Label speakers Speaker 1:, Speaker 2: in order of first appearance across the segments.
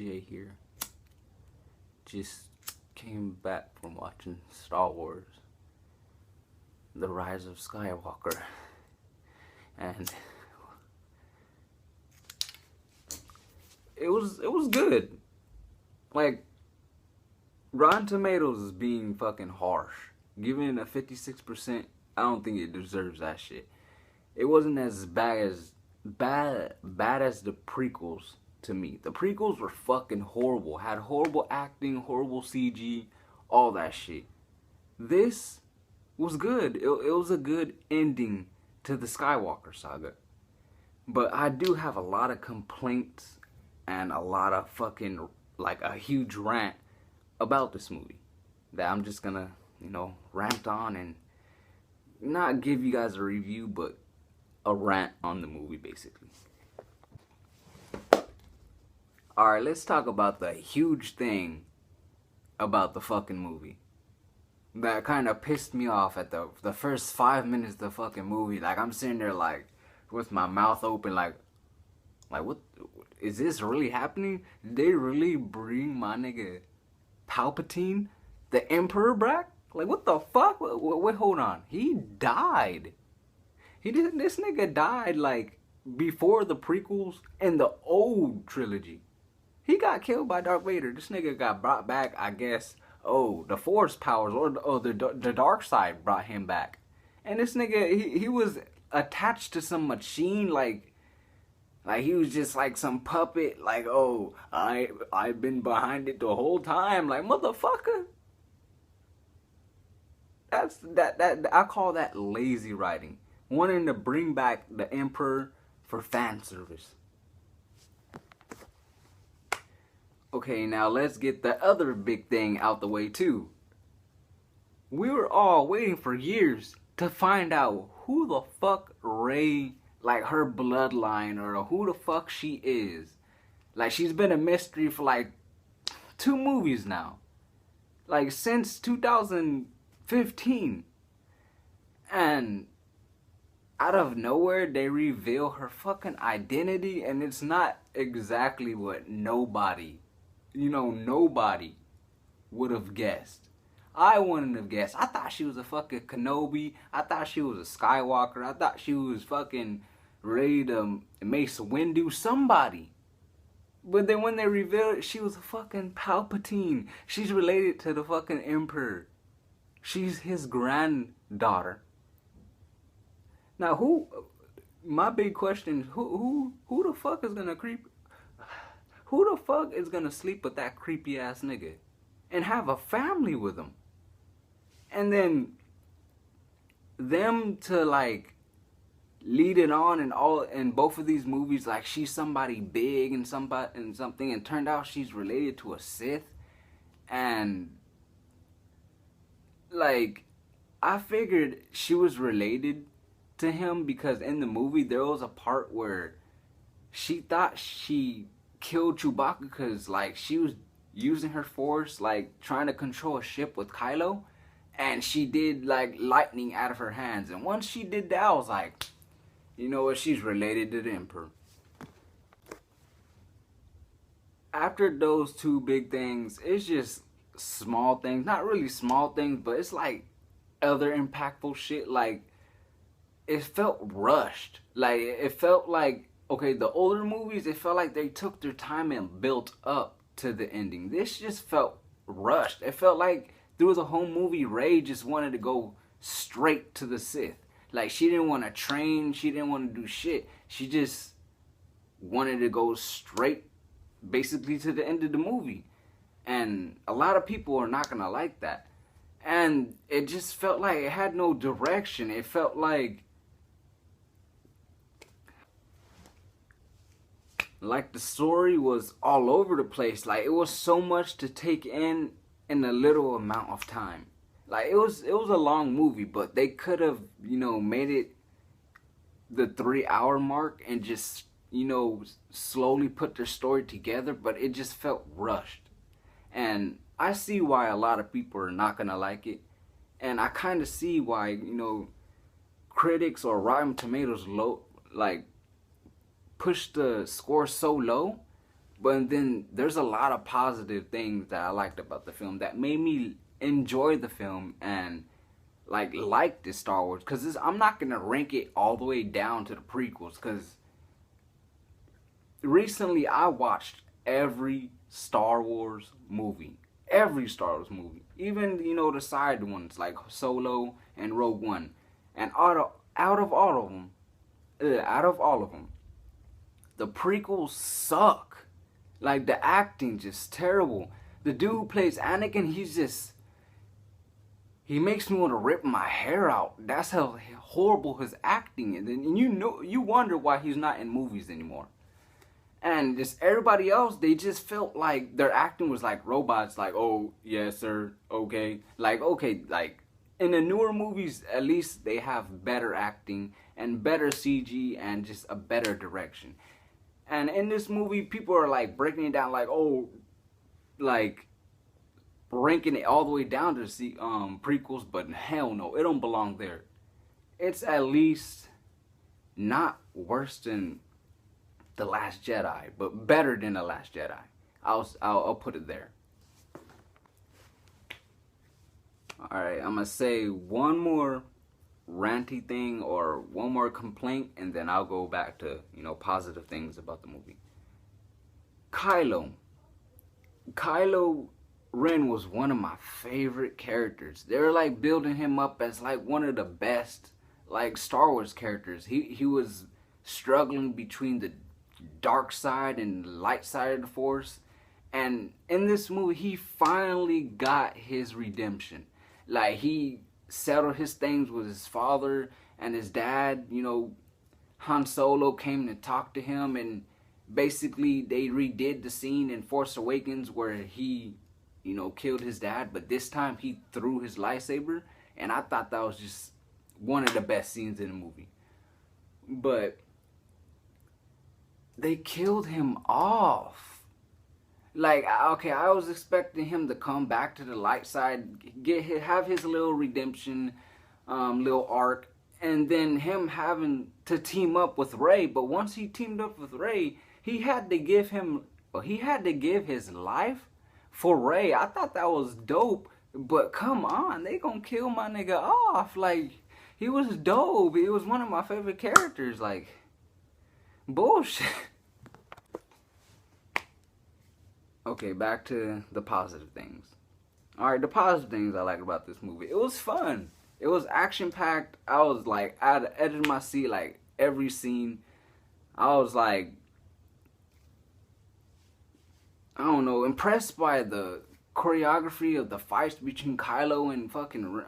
Speaker 1: Jay here. Just came back from watching Star Wars, The Rise of Skywalker, and it was good. Like, Rotten Tomatoes is being fucking harsh. Giving it a 56%, I don't think it deserves that shit. It wasn't as bad as the prequels to me. The prequels were fucking horrible. Had horrible acting, horrible CG, all that shit. This was good. It was a good ending to the Skywalker saga. But I do have a lot of complaints and a lot of fucking, like, a huge rant about this movie that I'm just gonna, rant on and not give you guys a review, but a rant on the movie, basically. Alright, let's talk about the huge thing about the fucking movie that kind of pissed me off at the first 5 minutes of the fucking movie. Like, I'm sitting there, like, with my mouth open, like, what is this really happening? Did they really bring my nigga Palpatine, the Emperor, back? Like, what the fuck? Wait, hold on. He died. This nigga died, like, before the prequels and the old trilogy. He got killed by Darth Vader. This nigga got brought back, I guess. Oh, the Force powers or the dark side brought him back. And this nigga, he was attached to some machine, like he was just like some puppet. Like, oh, I've been behind it the whole time. Like, motherfucker. That I call that lazy writing. Wanting to bring back the Emperor for fan service. Okay, now let's get the other big thing out the way too. We were all waiting for years to find out who the fuck Rey, like, her bloodline, or who the fuck she is. Like, she's been a mystery for like 2 movies now. Like, since 2015. And out of nowhere, they reveal her fucking identity, and it's not exactly what nobody would have guessed. I wouldn't have guessed. I thought she was a fucking Kenobi. I thought she was a Skywalker. I thought she was fucking Rey to Mace Windu, somebody. But then when they revealed it, she was a fucking Palpatine. She's related to the fucking Emperor. She's his granddaughter. Now, my big question is, who the fuck is gonna who the fuck is gonna sleep with that creepy ass nigga and have a family with him? And then them to, like, lead it on in both of these movies, like, she's somebody big and something, and turned out she's related to a Sith. And, like, I figured she was related to him because in the movie there was a part where she thought she killed Chewbacca because, like, she was using her force, like, trying to control a ship with Kylo, and she did, like, lightning out of her hands. And once she did that, I was like, you know what, she's related to the Emperor. After those 2 big things, it's just small things. Not really small things, but it's like other impactful shit. Like, it felt rushed. Like, it felt like, okay, the older movies, it felt like they took their time and built up to the ending. This just felt rushed. It felt like through the whole movie, Rey just wanted to go straight to the Sith. Like, she didn't want to train. She didn't want to do shit. She just wanted to go straight, basically, to the end of the movie. And a lot of people are not going to like that. And it just felt like it had no direction. It felt like the story was all over the place. Like, it was so much to take in a little amount of time. Like, it was a long movie, but they could have, made it the 3-hour mark and just, slowly put their story together, but it just felt rushed. And I see why a lot of people are not gonna like it, and I kind of see why, critics or Rotten Tomatoes push the score so low. But then there's a lot of positive things that I liked about the film that made me enjoy the film and like this Star Wars. Because I'm not gonna rank it all the way down to the prequels. Because recently I watched every Star Wars movie. Every Star Wars movie. Even, the side ones like Solo and Rogue One. And out of all of them, the prequels suck. Like, the acting just terrible. The dude who plays Anakin, he makes me want to rip my hair out. That's how horrible his acting is. And you wonder why he's not in movies anymore. And just everybody else, they just felt like their acting was like robots. Like, oh, yes, sir, okay. Like, okay, like, in the newer movies, at least they have better acting and better CG and just a better direction. And in this movie, people are like breaking it down like, oh, like ranking it all the way down to the prequels, but hell no, it don't belong there. It's at least not worse than The Last Jedi, but better than The Last Jedi. I'll put it there. Alright, I'm gonna say one more ranty thing or one more complaint, and then I'll go back to, positive things about the movie. Kylo Ren was one of my favorite characters. They were like building him up as like one of the best like Star Wars characters. He was struggling between the dark side and light side of the Force, and in this movie he finally got his redemption. Like, he settled his things with his father and his dad. Han Solo came to talk to him, and basically they redid the scene in Force Awakens where he, killed his dad, but this time he threw his lightsaber, and I thought that was just one of the best scenes in the movie. But they killed him off. Like, okay, I was expecting him to come back to the light side, have his little redemption, little arc, and then him having to team up with Rey. But once he teamed up with Rey, he had to give his life for Rey. I thought that was dope, but come on, they gonna kill my nigga off. Like, he was dope. He was one of my favorite characters. Like, bullshit. Okay, back to the positive things. Alright, the positive things I like about this movie. It was fun. It was action-packed. I was like at the edge of my seat, like every scene. I was like, I don't know, impressed by the choreography of the fights between Kylo and fucking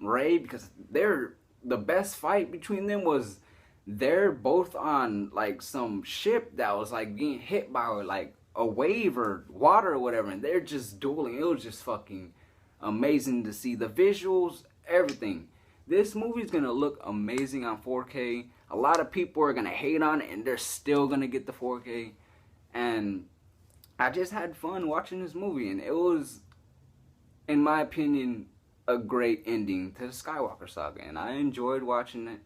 Speaker 1: Rey, because the best fight between them was they're both on like some ship that was like being hit by like a wave or water or whatever, and they're just dueling. It was just fucking amazing to see. The visuals, everything. This movie's gonna look amazing on 4K. A lot of people are gonna hate on it, and they're still gonna get the 4K. And I just had fun watching this movie, and it was, in my opinion, a great ending to the Skywalker saga, and I enjoyed watching it.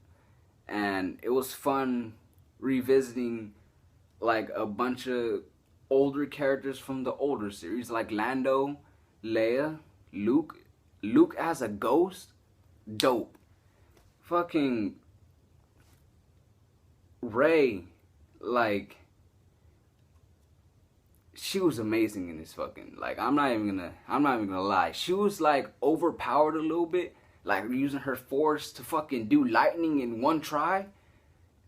Speaker 1: And it was fun revisiting like a bunch of older characters from the older series, like Lando, Leia, Luke as a ghost, dope. Fucking Rey, like, she was amazing in this fucking, like, I'm not even gonna lie. She was like overpowered a little bit, like using her force to fucking do lightning in one try.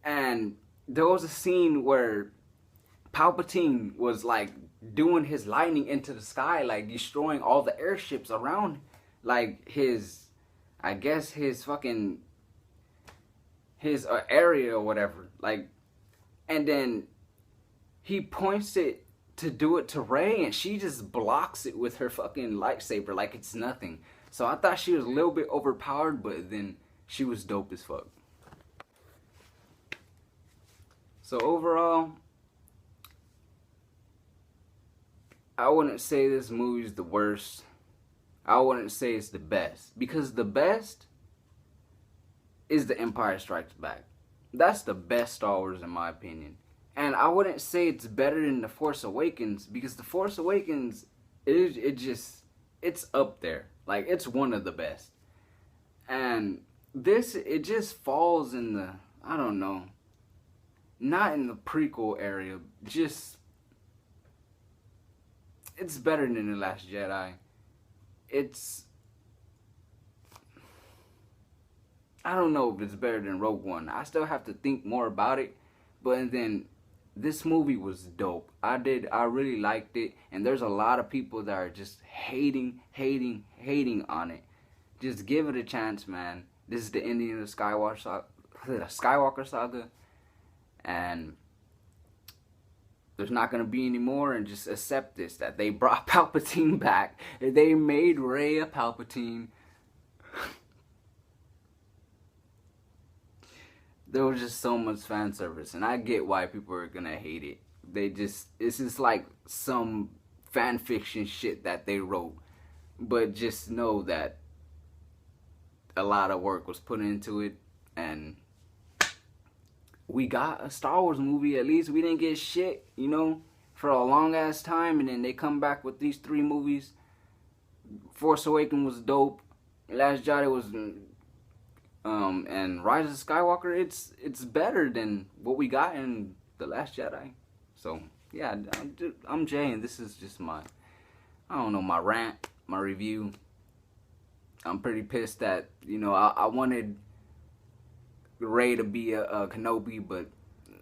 Speaker 1: And there was a scene where Palpatine was like doing his lightning into the sky, like destroying all the airships around, like his area or whatever. Like, and then he points it to do it to Rey, and she just blocks it with her fucking lightsaber like it's nothing. So I thought she was a little bit overpowered, but then she was dope as fuck. So overall, I wouldn't say this movie's the worst. I wouldn't say it's the best, because the best is The Empire Strikes Back. That's the best Star Wars in my opinion. And I wouldn't say it's better than The Force Awakens, because The Force Awakens, it's up there. Like, it's one of the best. And this, it just falls in the, I don't know, not in the prequel area, just, it's better than The Last Jedi. It's, I don't know if it's better than Rogue One. I still have to think more about it. But then this movie was dope. I really liked it. And there's a lot of people that are just hating on it. Just give it a chance, man. This is the ending of the Skywalker saga. And there's not going to be any more, and just accept this, that they brought Palpatine back. They made Rey a Palpatine. There was just so much fan service, and I get why people are going to hate it. It's just like some fan fiction shit that they wrote. But just know that a lot of work was put into it, and we got a Star Wars movie. At least we didn't get shit, you know, for a long ass time, and then they come back with these 3 movies. Force Awakens was dope. Last Jedi was, and Rise of Skywalker. It's better than what we got in The Last Jedi. So yeah, I'm Jay, and this is just my, I don't know, my rant, my review. I'm pretty pissed that, you know, I wanted Rey to be a Kenobi, but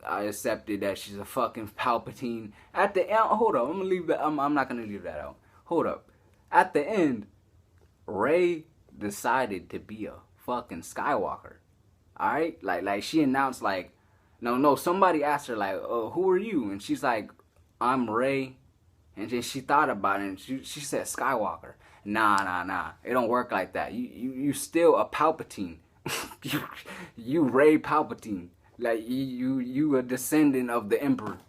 Speaker 1: I accepted that she's a fucking Palpatine. At the end, hold up, I'm gonna leave that. I'm not gonna leave that out. Hold up. At the end, Rey decided to be a fucking Skywalker. All right, like she announced, like, no. Somebody asked her, like, who are you? And she's like, I'm Rey. And then she thought about it, and she said Skywalker. Nah. It don't work like that. You still a Palpatine. you Rey Palpatine. Like, you a descendant of the Emperor.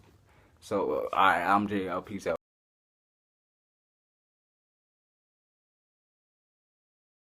Speaker 1: So, alright, I'm Jay. Peace out.